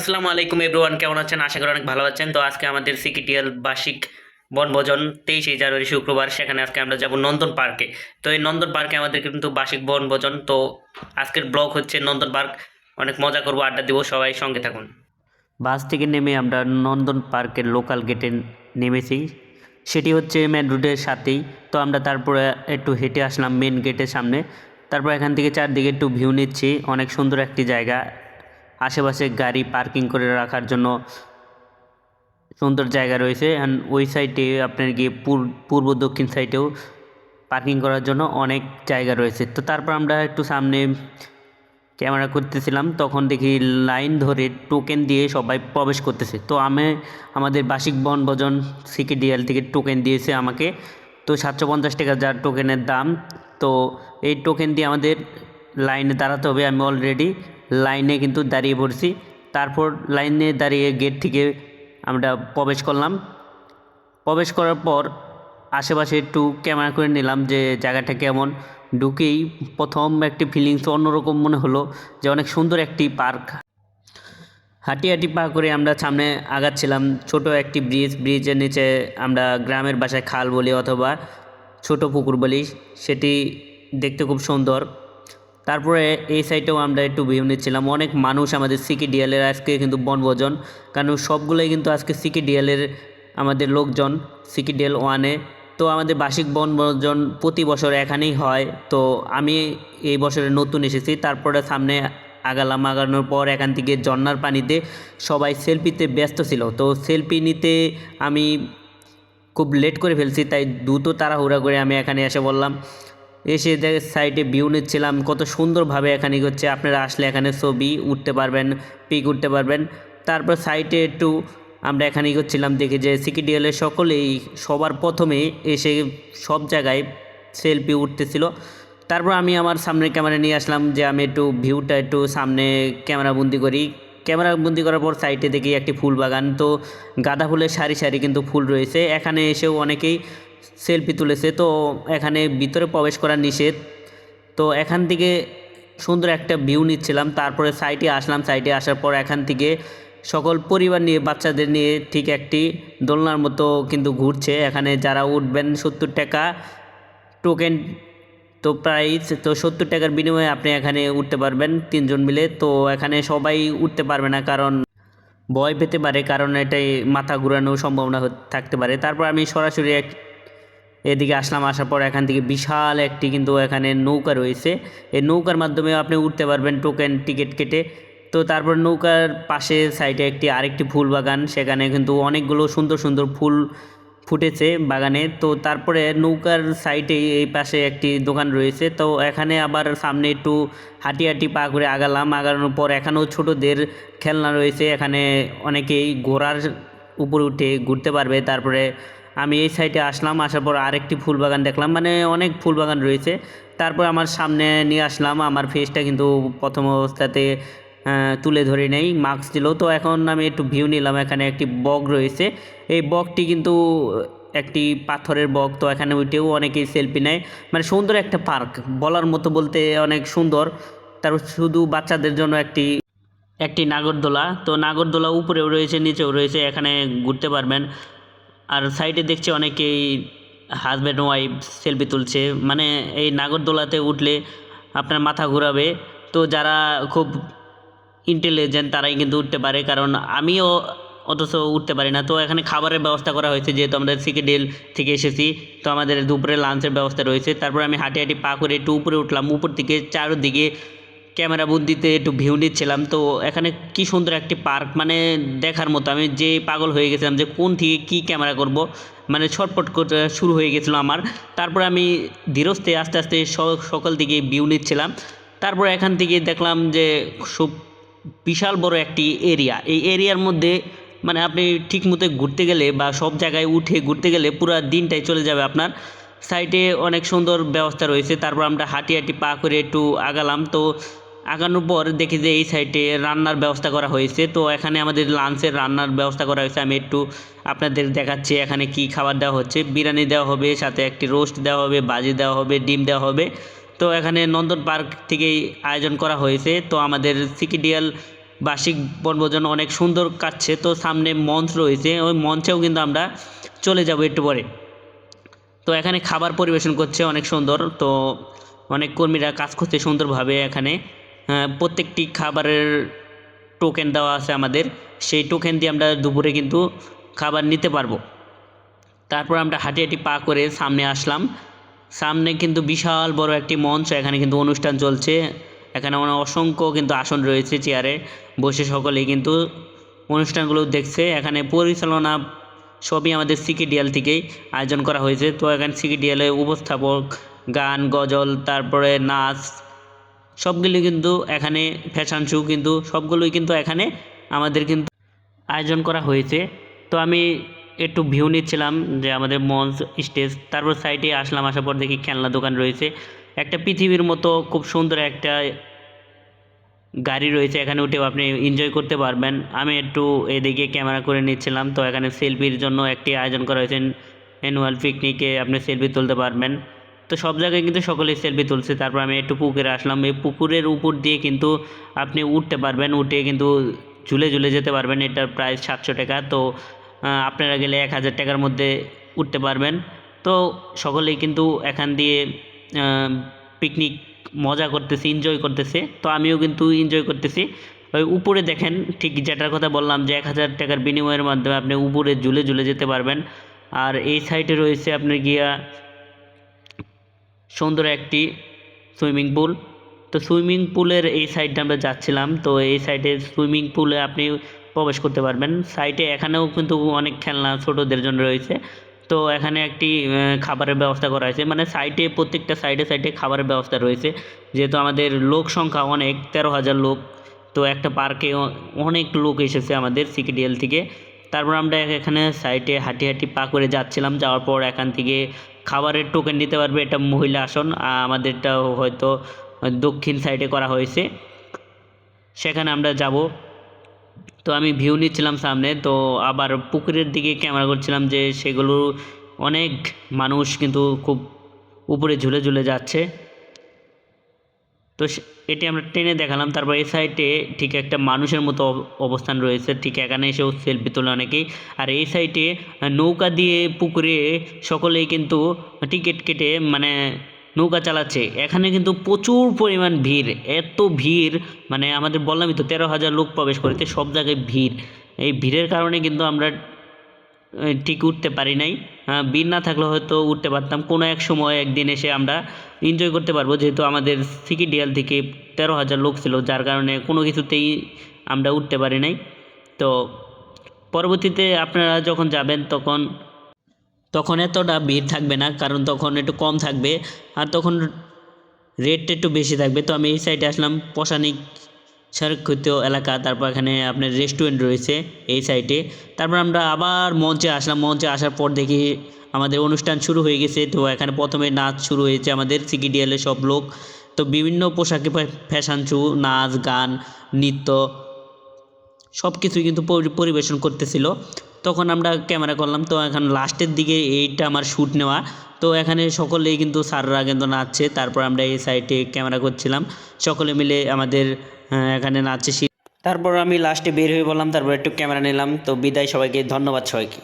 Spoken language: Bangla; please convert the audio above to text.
আসসালামু আলাইকুম এভরিওয়ান, কেমন আছেন? আশা করি অনেক ভালো আছেন। তো আজকে আমাদের সিকিটিএল বার্ষিক বনভোজন 23 জানুয়ারি শুক্রবার, সেখানে আজকে আমরা যাব নন্দন পার্কে। তো এই নন্দন পার্কে আমাদের কিন্তু বার্ষিক বনভোজন। তো আজকের ব্লগ হচ্ছে নন্দন পার্ক। অনেক মজা করবো, আড্ডা দিব, সবাই সঙ্গে থাকুন। বাস থেকে নেমে আমরা নন্দন পার্কের লোকাল গেটে নেমেছি। সেটি হচ্ছে মেন রোডের সাথেই। তো আমরা তারপরে একটু হেঁটে আসলাম মেন গেটের সামনে। তারপর এখান থেকে চারদিকে একটু ভিউ নিচ্ছি। অনেক সুন্দর একটি জায়গা, আশেপাশে গাড়ি পার্কিং করে রাখার জন্য সুন্দর জায়গা রয়েছে। অ্যান্ড ওই সাইডে আপনার গিয়ে পূর্ব দক্ষিণ সাইডেও পার্কিং করার জন্য অনেক জায়গা রয়েছে। তো তারপর আমরা একটু সামনে ক্যামেরা করতেছিলাম, তখন দেখি লাইন ধরে টোকেন দিয়ে সবাই প্রবেশ করতেছে। তো আমাদের বার্ষিক বনভোজন সিকিডিএল থেকে টোকেন দিয়েছে আমাকে। তো 750 টাকা যার টোকেনের দাম। তো এই টোকেন দিয়ে আমাদের লাইনে দাঁড়াতে হবে। আমি অলরেডি লাইনে কিন্তু দাঁড়িয়ে পড়ছি। তারপর লাইনে দাঁড়িয়ে গেট থেকে আমরা প্রবেশ করলাম। প্রবেশ করার পর আশেপাশে একটু ক্যামেরা করে নিলাম যে জায়গাটা কেমন। ঢুকেই প্রথম একটি ফিলিংস অন্যরকম মনে হলো, যে অনেক সুন্দর একটি পার্ক। হাঁটি হাঁটি পা করে আমরা সামনে আগাচ্ছিলাম। ছোট একটি ব্রিজের নিচে আমরা গ্রামের ভাষায় খাল বলি অথবা ছোট পুকুর বলি, সেটি দেখতে খুব সুন্দর। তারপরে এই সাইডেও আমরা একটু ভিউ নিচ্ছিলাম। অনেক মানুষ আমাদের সিকিডিএলের আজকে কিন্তু বনভোজন, কারণ সবগুলোই কিন্তু আজকে সিকিডিএলের আমাদের লোকজন সিকিডিএল ওয়ানে। তো আমাদের বার্ষিক বনভোজন প্রতি বছর এখানেই হয়। তো আমি এই বছরে নতুন এসেছি। তারপরে সামনে আগানোর পর এখান থেকে ঝর্নার পানিতে সবাই সেলফিতে ব্যস্ত ছিল। তো সেলফি নিতে আমি খুব লেট করে ফেলছি, তাই দ্রুত তাড়াহুড়া করে আমি এখানে এসে বললাম। এসে সাইডে ভিউ নিচ্ছিলাম, কত সুন্দরভাবে এখানে হচ্ছে। আপনারা আসলে এখানে ছবি উঠতে পারবেন, পিক উঠতে পারবেন। তারপর সাইডে একটু আমরা এখানে করছিলাম, দেখি যে সিকিডিএলের সকলেই সবার প্রথমে এসে সব জায়গায় সেলফি উঠতেছিল। তারপর আমি আমার সামনে ক্যামেরা নিয়ে আসলাম, যে আমি একটু ভিউটা একটু সামনে ক্যামেরা বন্দি করি। ক্যামেরা বন্দি করার পর সাইডে দেখি একটি ফুল বাগান। তো গাঁদা ফুলের সারি সারি কিন্তু ফুল রয়েছে। এখানে এসেও অনেকেই সেলফি তুলেছে। তো এখানে ভিতরে প্রবেশ করা নিষেধ। তো এখান থেকে সুন্দর একটা ভিউ নিচ্ছিলাম। তারপরে সাইডে আসলাম। সাইডে আসার পর এখান থেকে সকল পরিবার নিয়ে বাচ্চাদের নিয়ে ঠিক একটি দোলনার মতো কিন্তু ঘুরছে। এখানে যারা উঠবেন 70 টাকা টোকেন তো প্রাইস। তো 70 টাকার বিনিময়ে আপনি এখানে উঠতে পারবেন 3 জন মিলে। তো এখানে সবাই উঠতে পারবে না, কারণ ভয় পেতে পারে, কারণ এটাই মাথা ঘুরানোর সম্ভাবনা থাকতে পারে। তারপর আমি সরাসরি এদিকে আসলাম। আসার পর এখান থেকে বিশাল একটি কিন্তু এখানে নৌকা রয়েছে। এই নৌকার মাধ্যমে আপনি উঠতে পারবেন টোকেন টিকিট কেটে। তো তারপর নৌকার পাশে সাইডে আরেকটি ফুল বাগান, সেখানে কিন্তু অনেকগুলো সুন্দর সুন্দর ফুল ফুটেছে বাগানে। তো তারপরে নৌকার সাইডে এই পাশে একটি দোকান রয়েছে। তো এখানে আবার সামনে একটু হাঁটি হাঁটি পা করে আগানোর পর এখানেও ছোটোদের খেলনা রয়েছে। এখানে অনেকেই ঘোড়ার উপরে উঠে ঘুরতে পারবে। তারপরে আমি এই সাইডে আসলাম। আসার পর আরেকটি ফুল বাগান দেখলাম, মানে অনেক ফুল বাগান রয়েছে। তারপর আমার সামনে নিয়ে আসলাম। আমার ফেসটা কিন্তু প্রথম অবস্থাতে তুলে ধরে নেই, মাস্ক ছিল। তো এখন আমি একটু ভিউ নিলাম। এখানে একটি বগ রয়েছে। এই বগটি কিন্তু একটি পাথরের বগ। তো এখানে উঠেও অনেকেই সেলফি নেয়। মানে সুন্দর একটা পার্ক, বলার মতো বলতে অনেক সুন্দর। তারপর শুধু বাচ্চাদের জন্য একটি নাগরদোলা। তো নাগরদোলা উপরেও রয়েছে, নিচেও রয়েছে, এখানে ঘুরতে পারবেন। আর সাইডে দেখছি অনেকেই হাজব্যান্ড ওয়াইফ সেলফি তুলছে। মানে এই নাগরদোলাতে উঠলে আপনার মাথা ঘোরাবে। তো যারা খুব ইন্টেলিজেন্ট তারাই কিন্তু উঠতে পারে, কারণ আমিও অথচ উঠতে পারি না। তো এখানে খাবারের ব্যবস্থা করা হয়েছে, যেহেতু আমরা সিকিডিএল থেকে এসেছি। তো আমাদের দুপুরে লাঞ্চের ব্যবস্থা রয়েছে। তারপর আমি হাঁটি হাঁটি পা করে একটু উপরে উঠলাম। উপর থেকে চারদিকে ক্যামেরা বন্দিতে একটু ভিউ নিচ্ছিলাম। তো এখানে কি সুন্দর একটি পার্ক, মানে দেখার মতো। আমি যে পাগল হয়ে গেছিলাম যে কোন থেকে কি ক্যামেরা করব, মানে ছটপট করতে শুরু হয়ে গেছিলো আমার। তারপর আমি ধীরস্থে আস্তে আস্তে সকল দিকে ভিউ নিচ্ছিলাম। তারপর এখান থেকে দেখলাম যে খুব বিশাল বড় একটি এরিয়া। এই এরিয়ার মধ্যে মানে আপনি ঠিক মতো ঘুরতে গেলে বা সব জায়গায় উঠে ঘুরতে গেলে পুরো দিনটাই চলে যাবে আপনার। সাইডে অনেক সুন্দর ব্যবস্থা রয়েছে। তারপর আমরা হাঁটি হাঁটি পা করে একটু আগালাম। তো আগানোর পর দেখি যে এই সাইডে রান্নার ব্যবস্থা করা হয়েছে। তো এখানে আমাদের লাঞ্চের রান্নার ব্যবস্থা করা হয়েছে। আমি একটু আপনাদের দেখাচ্ছি এখানে কি খাবার দেওয়া হচ্ছে। বিরিয়ানি দেওয়া হবে, সাথে একটি রোস্ট দেওয়া হবে, ভাজি দেওয়া হবে, ডিম দেওয়া হবে। তো এখানে নন্দন পার্ক থেকেই আয়োজন করা হয়েছে। তো আমাদের সিকিডিএল বার্ষিক বনভোজন অনেক সুন্দর কাটছে। তো সামনে মঞ্চ রয়েছে, ওই মঞ্চেও কিন্তু আমরা চলে যাব একটু পরে। তো এখানে খাবার পরিবেশন করছে অনেক সুন্দর, তো অনেক কর্মীরা কাজ করছে সুন্দরভাবে এখানে। প্রত্যেকটি খাবারের টোকেন দেওয়া আছে আমাদের, সেই টোকেন দিয়ে আমরা দুপুরে কিন্তু খাবার নিতে পারবো। তারপর আমরা হাঁটি হাঁটি পা করে সামনে আসলাম। সামনে কিন্তু বিশাল বড় একটি মঞ্চ, এখানে কিন্তু অনুষ্ঠান চলছে। এখানে অসংখ্য কিন্তু আসন রয়েছে, চেয়ারে বসে সকলেই কিন্তু অনুষ্ঠানগুলো দেখছে। এখানে পরিচালনা সবই আমাদের সিকিডিএল থেকেই আয়োজন করা হয়েছে। তো এখানে সিকিডিএলের উপস্থাপক, গান, গজল, তারপরে নাচ সবগুলি কিন্তু এখানে, ফ্যাশন শো কিন্তু সবগুলোই কিন্তু এখানে আমাদের কিন্তু আয়োজন করা হয়েছে। তো আমি একটু ভিউ নিচ্ছিলাম যে আমাদের মঞ্চ, স্টেজ। তারপর সাইডে আসলাম, আসার পর দেখি খেলনা দোকান রয়েছে। একটা পৃথিবীর মতো খুব সুন্দর একটা গাড়ি রয়েছে, এখানে উঠেও আপনি এনজয় করতে পারবেন। আমি একটু এদিকে ক্যামেরা করে নিচ্ছিলাম। তো এখানে সেলফির জন্য একটি আয়োজন করা হয়েছে, অ্যানুয়াল পিকনিকে আপনি সেলফি তুলতে পারবেন। তো সব জায়গায় কিন্তু সকলেই সেলফি তুলছে। তারপর আমি একটু পুকুরে আসলাম, এই পুকুরের উপর দিয়ে কিন্তু আপনি উঠতে পারবেন, উঠে কিন্তু ঝুলে ঝুলে যেতে পারবেন। এটার প্রাইস 700 টাকা। তো আপনারা গেলে 1000 টাকার মধ্যে উঠতে পারবেন। তো সকলেই কিন্তু এখান দিয়ে পিকনিক মজা করতেছে, এনজয় করতেছে। তো আমিও কিন্তু এনজয় করতেছি। ওই উপরে দেখেন, ঠিক যেটার কথা বললাম যে 1000 টাকার বিনিময়ের মাধ্যমে আপনি উপরে ঝুলে ঝুলে যেতে পারবেন। আর এই সাইডে রয়েছে আপনার গিয়া সুন্দর একটি সুইমিং পুল। তো সুইমিং পুলের এই সাইডটা আমরা যাচ্ছিলাম। তো এই সাইডে সুইমিং পুলে আপনি প্রবেশ করতে পারবেন। সাইডে এখানেও কিন্তু অনেক খেলনা ছোটোদের জন্য রয়েছে। তো এখানে একটি খাবারের ব্যবস্থা করা হয়েছে, মানে সাইডে প্রত্যেকটা সাইডে সাইডে খাবারের ব্যবস্থা রয়েছে। যেহেতু আমাদের লোক সংখ্যা অনেক, 13,000 লোক। তো একটা পার্কে অনেক লোক এসেছে আমাদের সিকিডিএল থেকে। তারপর আমরা এখানে সাইডে হাঁটি হাঁটি পা করে যাচ্ছিলাম। যাওয়ার পর এখান থেকে খাবারের টোকেন নিতে পারবে, এটা মহিলা আসন। আমাদেরটা হয়তো দক্ষিণ সাইডে করা হয়েছে, সেখানে আমরা যাব। তো আমি ভিউ নিচ্ছিলাম সামনে, তো আবার পুকুরের দিকে ক্যামেরা করছিলাম যে সেগুলো অনেক মানুষ কিন্তু খুব উপরে ঝুলে ঝুলে যাচ্ছে। তো এটি আমরা টেনে দেখালাম। তারপর এই সাইডে ঠিক একটা মানুষের মতো অবস্থান রয়েছে, ঠিক এখানে এসেও সেলফি তোলে অনেকেই। আর এই সাইডে নৌকা দিয়ে পুকুরে সকলেই কিন্তু টিকিট কেটে মানে নৌকা চালাচ্ছে। এখানে কিন্তু প্রচুর পরিমাণ ভিড়, এত ভিড় মানে আমাদের বললামই তো 13,000 লোক প্রবেশ করেছে, সব জায়গায় ভিড়। এই ভিড়ের কারণে কিন্তু আমরা ঠিক উঠতে পারি নাই। ভিড় না থাকলে হয়তো উঠতে পারতাম। কোনো এক সময় একদিন এসে আমরা এনজয় করতে পারবো, যেহেতু আমাদের সিকিডিএল থেকে 13,000 লোক ছিল, যার কারণে কোনো কিছুতেই আমরা উঠতে পারি নাই। তো পরবর্তীতে আপনারা যখন যাবেন তখন তখন এতটা ভিড় থাকবে না, কারণ তখন একটু কম থাকবে আর তখন রেটটা একটু বেশি থাকবে। তো আমি এই সাইডে আসলাম, পশানিক সংরক্ষিত এলাকা। তারপর এখানে আপনার রেস্টুরেন্ট রয়েছে এই সাইডে। তারপর আমরা আবার মঞ্চে আসলাম। মঞ্চে আসার পর দেখি আমাদের অনুষ্ঠান শুরু হয়ে গেছে। তো এখানে প্রথমে নাচ শুরু হয়েছে আমাদের সিকিডিএলের সব লোক। তো বিভিন্ন পোশাকে ফ্যাশন শো, নাচ, গান, নৃত্য সব কিছুই কিন্তু পরিবেশন করতেছিল। তখন আমরা ক্যামেরা করলাম। তো এখন লাস্টের দিকে এইটা আমার শ্যুট নেওয়া। তো এখানে সকলেই কিন্তু স্যাররা কিন্তু নাচছে। তারপর আমরা এই সাইডে ক্যামেরা করছিলাম, সকলে মিলে আমাদের এখানে নাচছে। তারপর আমি লাস্টে বের হয়ে বললাম, তারপর একটু ক্যামেরা নিলাম। তো বিদায়, সবাইকে ধন্যবাদ সবাইকে।